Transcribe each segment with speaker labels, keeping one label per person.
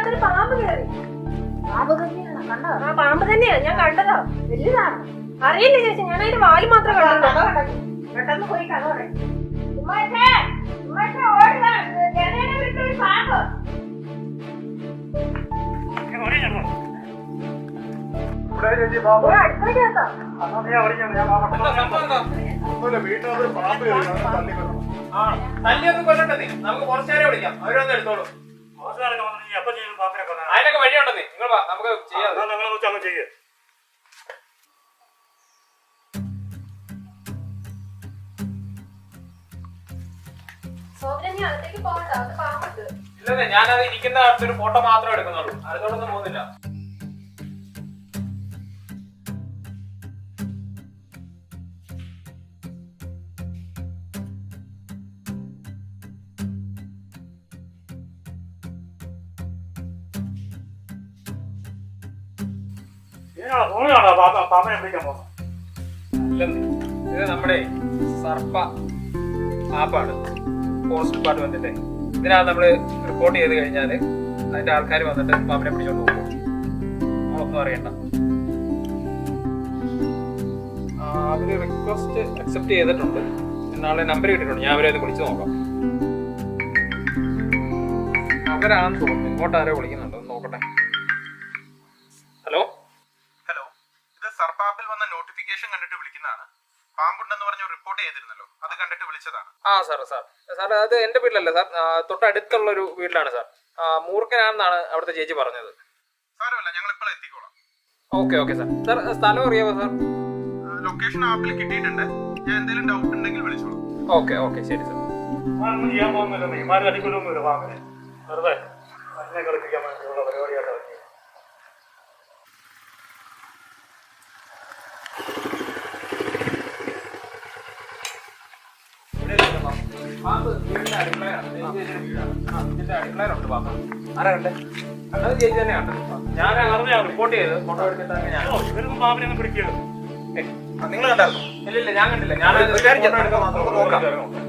Speaker 1: അതിനകത്തൊരു പാമ്പ് കയറി. പാമ്പ് തന്നെയാ, ഞാൻ കണ്ടതാ. വലുതാണ്. അറിയില്ല ചേച്ചി, ഞാൻ അതിന്റെ വാല് മാത്രം കണ്ടോ.
Speaker 2: പെട്ടെന്ന് പോയി കഥ പറയും.
Speaker 3: തല്ലിയൊന്നും കൊല്ലണ്ടേ, നമുക്ക് കുറച്ചേരെ വിളിക്കാം, അവരൊന്നും എടുത്തോളൂ. അതിനൊക്കെ വഴിയുണ്ടെന്നേ, നിങ്ങൾ നമുക്ക് ചെയ്യാം. ഇല്ലെന്നേ, ഞാനത് ഇരിക്കുന്ന അടുത്തൊരു ഫോട്ടോ മാത്രമേ എടുക്കുന്നുള്ളൂ, അടുത്തോടൊന്നും പോകുന്നില്ല. ഇത് നമ്മുടെ സർപ്പ ആപ്പാണ്, ഫോറസ്റ്റ് ഡിപ്പാർട്ട്മെന്റിന്റെ. ഇതിനകത്ത് നമ്മള് റിപ്പോർട്ട് ചെയ്ത് കഴിഞ്ഞാല് അതിന്റെ ആൾക്കാർ വന്നിട്ട് പാമ്പിനെ പിടിച്ചോണ്ട് പോകും. നമ്മളൊന്നും അറിയണ്ട. അവര് റിക്വസ്റ്റ് അക്സെപ്റ്റ് ചെയ്തിട്ടുണ്ട്, നാളെ നമ്പർ കിട്ടിയിട്ടുണ്ട്, ഞാൻ അവരെ വിളിച്ചു നോക്കാം. അവരാണെന്ന് തോന്നുന്നു, ഇങ്ങോട്ട് ആരോ വിളിക്കുന്നുണ്ടോ നോക്കട്ടെ. ഹലോ
Speaker 4: ഹലോ, ഇത് സർപ്പാപ്പിൽ വന്ന നോട്ടിഫിക്കേഷൻ കണ്ടിട്ട് വിളിക്കുന്നതാണ്. പാമ്പുണ്ടെന്ന് പറഞ്ഞ് റിപ്പോർട്ട് ചെയ്തിരുന്നല്ലോ, അത് കണ്ടിട്ട് വിളിച്ചതാണ്.
Speaker 3: സാർ അത് എന്റെ വീട്ടിലല്ല സാർ, തൊട്ടടുത്തുള്ള ഒരു വീട്ടിലാണ് സാർ. മൂർഖനാണെന്നാണ് അവിടുത്തെ ചേച്ചി പറഞ്ഞത്.
Speaker 4: സാരമല്ല, ഞങ്ങൾ ഇപ്പോൾ എത്തിക്കോളാം.
Speaker 3: Okay sir. സാർ സ്ഥലം അറിയാമോ സാർ?
Speaker 4: ലൊക്കേഷൻ ആപ്പിൽ കിട്ടിയിട്ടുണ്ട്. ഞാൻ എന്തെങ്കിലും ഡൗട്ട് ഉണ്ടെങ്കിൽ വിളിച്ചോളാം.
Speaker 3: ഓക്കെ ശരി സാർ.
Speaker 5: ചെയ്യാൻ പോകുന്നില്ല, നീമാര് അടിക്കൊല്ലൊന്നുമില്ല പാമ്പിനെ, വെറുതെ അതിനെ കളിപ്പിക്കാൻ വേണ്ടിയുള്ള പരിപാടിയായിട്ട് ഇറങ്ങി.
Speaker 3: പാമ്പ് വീടിന്റെ അടുക്കളയാണ്, ഇതിന്റെ അടുക്കളയിലുണ്ട് പാമ്പ്. ആരാ കണ്ടേ? കണ്ടത് ചേച്ചി തന്നെയാണ്. ഞാൻ അറിഞ്ഞ റിപ്പോർട്ട് ചെയ്ത് ഫോട്ടോ എടുത്തിട്ട് ഞാൻ
Speaker 5: ഇവരൊന്നും പാമ്പിനെ ഒന്നും പിടിക്കുക.
Speaker 4: നിങ്ങൾ കണ്ടായിരുന്നു?
Speaker 3: ഇല്ല ഞാൻ കണ്ടില്ല. ഞാൻ
Speaker 4: നോക്കാം.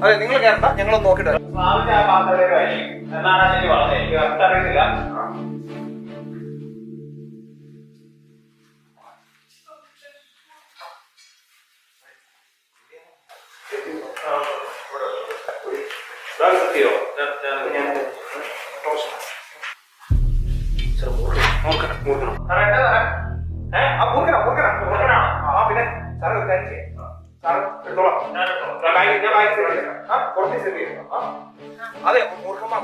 Speaker 4: അതെ, നിങ്ങൾ കേരള ഞങ്ങളൊന്ന് നോക്കിട്ട്
Speaker 3: പാമ്പിന്റെ ആ പാത്രത്തിലേക്ക് എന്നാണ് ചേച്ചി പറഞ്ഞത്, എനിക്ക് കറക്റ്റ് അറിയത്തില്ല.
Speaker 4: അതെ, മൂർഖന്മാർ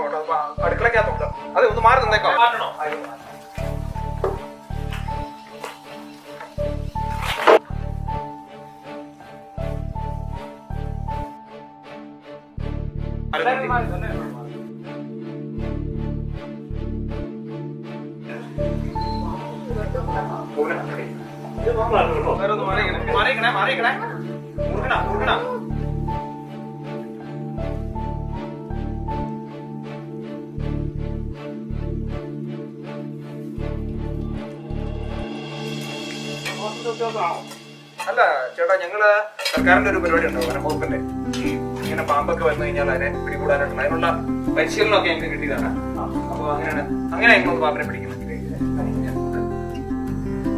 Speaker 4: അടുക്കളക്കകത്തോട്ട്. അതെ, ഒന്ന് മാറി നിന്നേക്കാം. അല്ല ചേട്ടാ, ഞങ്ങള് സർക്കാരിന്റെ ഒരു പരിപാടി ഉണ്ടോ, വനംവകുപ്പിന്റെ. ഇങ്ങനെ പാമ്പൊക്കെ വന്നു കഴിഞ്ഞാൽ അതിനെ പിടികൂടാനായിട്ടുള്ള അതിനുള്ള പരിശീലനമൊക്കെ ഞങ്ങൾക്ക് കിട്ടിയതാണ്. അപ്പൊ അങ്ങനെ ഞങ്ങൾ പാമ്പിനെ പിടിക്കുന്നത്.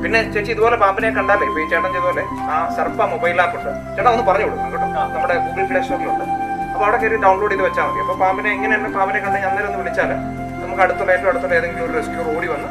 Speaker 4: പിന്നെ ചേച്ചി, ഇതുപോലെ പാമ്പിനെ കണ്ടാലേ ഇപ്പൊ ഈ ചേട്ടൻ ചെയ്തപോലെ ആ സർപ്പ മൊബൈൽ ആപ്പ് ഉണ്ട്, ചേട്ടാ ഒന്ന് പറഞ്ഞു കൊടുക്കും കേട്ടോ. നമ്മുടെ ഗൂഗിൾ പ്ലേ സ്റ്റോറിലുണ്ട്. അപ്പൊ അവിടെ കയറി ഡൗൺലോഡ് ചെയ്ത് വെച്ചാൽ മതി. അപ്പൊ പാമ്പിനെ എങ്ങനെയാണ് പാമ്പിനെ കണ്ട് അന്നേരം ഒന്ന് വിളിച്ചാൽ നമുക്ക് അടുത്തുള്ള ഏറ്റവും അടുത്തുള്ള ഏതെങ്കിലും ഒരു റെസ്ക്യൂ ഓടി വന്ന്